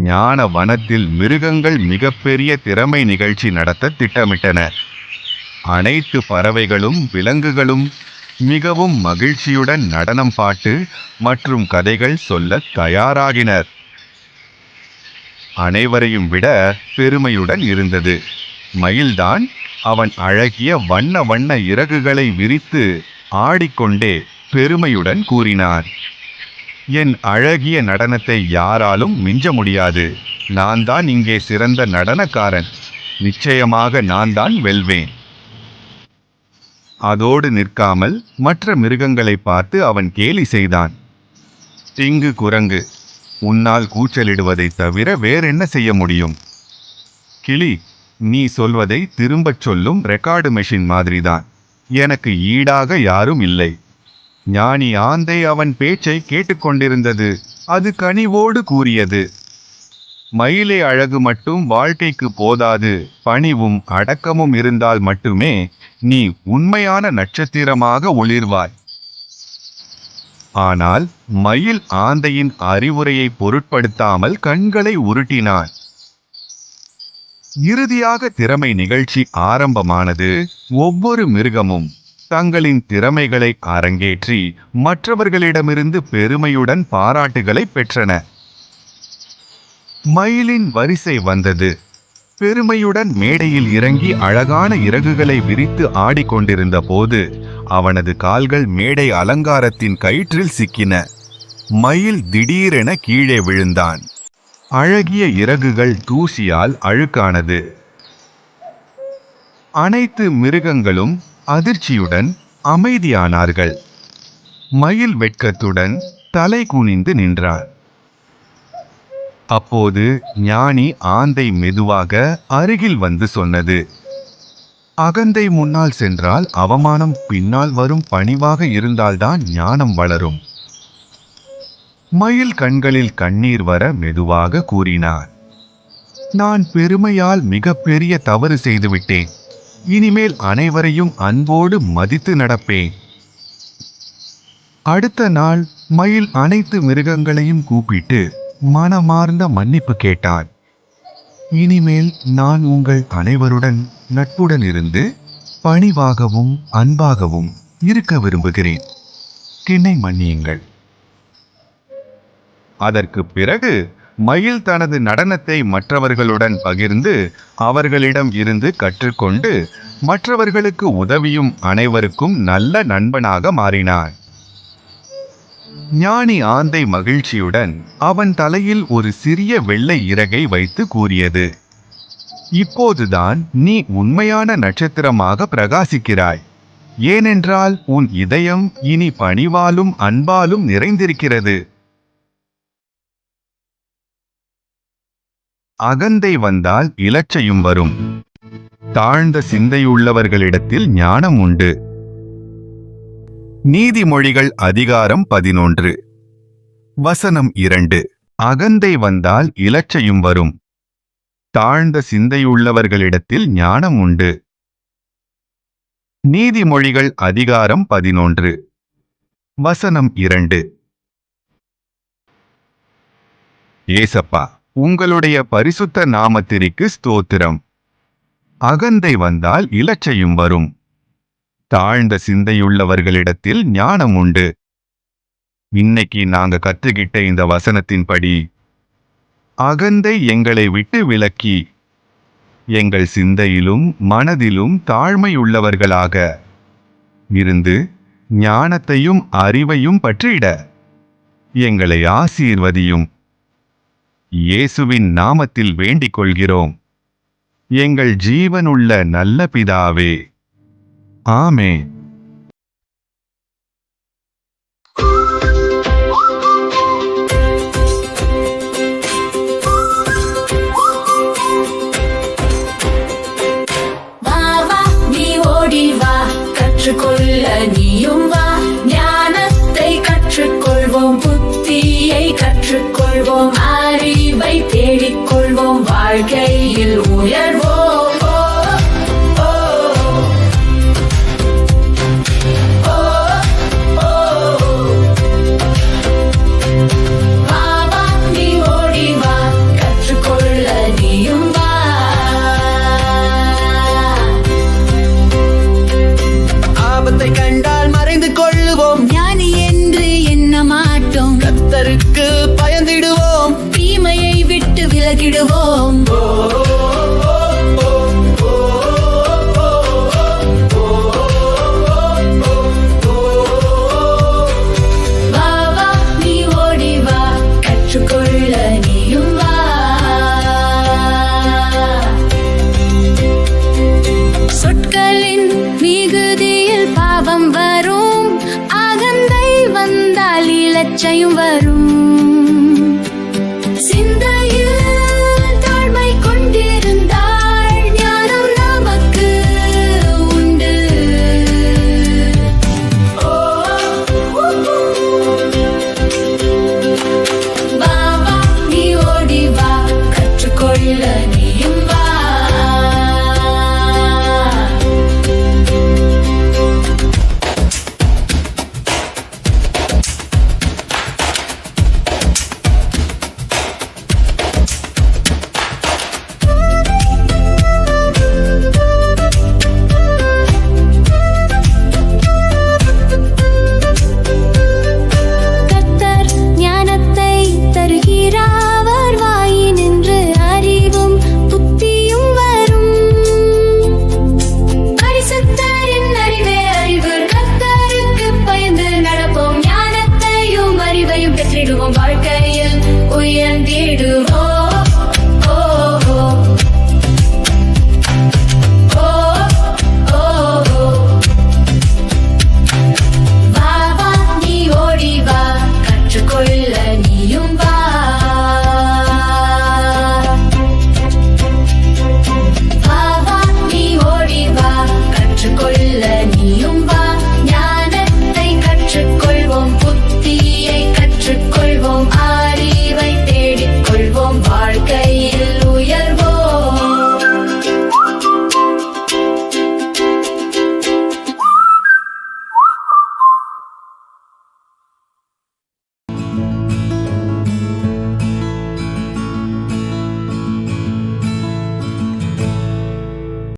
ஞான வனத்தில் மிருகங்கள் மிகப்பெரிய திறமை நிகழ்ச்சி நடத்த திட்டமிட்டன. அனைத்து பறவைகளும் விலங்குகளும் மிகவும் மகிழ்ச்சியுடன் நடனம், பாட்டு மற்றும் கதைகள் சொல்ல தயாராகினர். அனைவரையும் விட பெருமையுடன் இருந்தது மயில்தான். அவன் அழகிய வண்ண வண்ண இறகுகளை விரித்து ஆடிக்கொண்டே பெருமையுடன் கூறினான், என் அழகிய நடனத்தை யாராலும் மிஞ்ச முடியாது. நான் தான் இங்கே சிறந்த நடனக்காரன். நிச்சயமாக நான் தான் வெல்வேன். அதோடு நிற்காமல் மற்ற மிருகங்களை பார்த்து அவன் கேலி செய்தான். திங்கு குரங்கு, உன்னால் கூச்சலிடுவதை தவிர வேறென்ன செய்ய முடியும்? கிளி, நீ சொல்வதை திரும்பச் சொல்லும் ரெக்கார்டு மெஷின் மாதிரிதான். எனக்கு ஈடாக யாரும் இல்லை. ஞானி ஆந்தை அவன் பேச்சை கேட்டுக்கொண்டிருந்தது. அது கனிவோடு கூறியது, மயிலே, அழகு மட்டும் வாழ்க்கைக்கு போதாது. பணிவும் அடக்கமும் இருந்தால் மட்டுமே நீ உண்மையான நட்சத்திரமாக ஒளிர்வாய். ஆனால் மயில் ஆந்தையின் அறிவுரையை பொருட்படுத்தாமல் கண்களை உருட்டினான். இறுதியாக திறமை நிகழ்ச்சி ஆரம்பமானது. ஒவ்வொரு மிருகமும் தங்களின் திறமைகளை அரங்கேற்றி மற்றவர்களிடமிருந்து பெருமையுடன் பாராட்டுகளை பெற்றன. மயிலின் வரிசை வந்தது. பெருமையுடன் மேடையில் இறங்கி அழகான இறகுகளை விரித்து ஆடிக்கொண்டிருந்த போது அவனது கால்கள் மேடை அலங்காரத்தின் கயிற்றில் சிக்கின. மயில் திடீரென கீழே விழுந்தான். அழகிய இறகுகள் தூசியால் அழுக்கானது. அனைத்து மிருகங்களும் அதிர்ச்சியுடன் அமைதியானார்கள். மயில் வெட்கத்துடன் தலை குனிந்து நின்றார். அப்போது ஞானி ஆந்தை மெதுவாக அருகில் வந்து சொன்னது, அகந்தை முன்னால் சென்றால் அவமானம் பின்னால் வரும். பணிவாக இருந்தால்தான் ஞானம் வளரும். மயில் கண்களில் கண்ணீர் வர மெதுவாக கூறினார், நான் பெருமையால் மிகப்பெரிய தவறு செய்துவிட்டேன். இனிமேல் அனைவரையும் அன்போடு மதித்து நடப்பேன். அடுத்த நாள் மயில் அனைத்து மிருகங்களையும் கூப்பிட்டு மனமார்ந்த மன்னிப்பு கேட்டான். இனிமேல் நான் உங்கள் அனைவருடன் நட்புடன் இருந்து பணிவாகவும் அன்பாகவும் இருக்க விரும்புகிறேன். என்னை மன்னியுங்கள். அதற்கு பிறகு மயில் தனது நடனத்தை மற்றவர்களுடன் பகிர்ந்து அவர்களிடம் இருந்து கற்றுக்கொண்டு மற்றவர்களுக்கு உதவியும் அனைவருக்கும் நல்ல நண்பனாக மாறினான். ஞானி ஆந்தை மகிழ்ச்சியுடன் அவன் தலையில் ஒரு சிறிய வெள்ளை இறகை வைத்து கூறியது, இப்போதுதான் நீ உண்மையான நட்சத்திரமாக பிரகாசிக்கிறாய். ஏனென்றால் உன் இதயம் இனி பணிவாலும் அன்பாலும் நிறைந்திருக்கிறது. அகந்தை வந்தால் இலச்சையும் வரும். தாழ்ந்த சிந்தையுள்ளவர்களிடத்தில் ஞானம் உண்டு. நீதிமொழிகள் அதிகாரம் 11 வசனம் 2. அகந்தை வந்தால் இலச்சையும் வரும். தாழ்ந்த சிந்தையுள்ளவர்களிடத்தில் ஞானம் உண்டு. நீதிமொழிகள் அதிகாரம் 11 வசனம் 2. ஏசப்பா, உங்களுடைய பரிசுத்த நாமத்திற்கு ஸ்தோத்திரம். அகந்தை வந்தால் இலச்சையும் வரும். தாழ்ந்த சிந்தையுள்ளவர்களிடத்தில் ஞானம் உண்டு. இன்னைக்கு நாங்க கற்றுக்கிட்ட இந்த வசனத்தின்படி அகந்தை எங்களை விட்டு விலக்கி எங்கள் சிந்தையிலும் மனதிலும் தாழ்மையுள்ளவர்களாக இருந்து ஞானத்தையும் அறிவையும் பற்றிட எங்களை ஆசீர்வதியும். இயேசுவின் நாமத்தில் வேண்டிக் கொள்கிறோம். எங்கள் ஜீவனுள்ள நல்ல பிதாவே, ஆமென். கற்றுக்கொள்ள நீயும் வா. ஞானத்தை கற்றுக்கொள்வோம், புத்தியை கற்றுக்கொள்வோம், அறிவை தேடிக்கொள்வோம், வாழ்க்கையில் உயர்வோம். இச்சையும் வரும்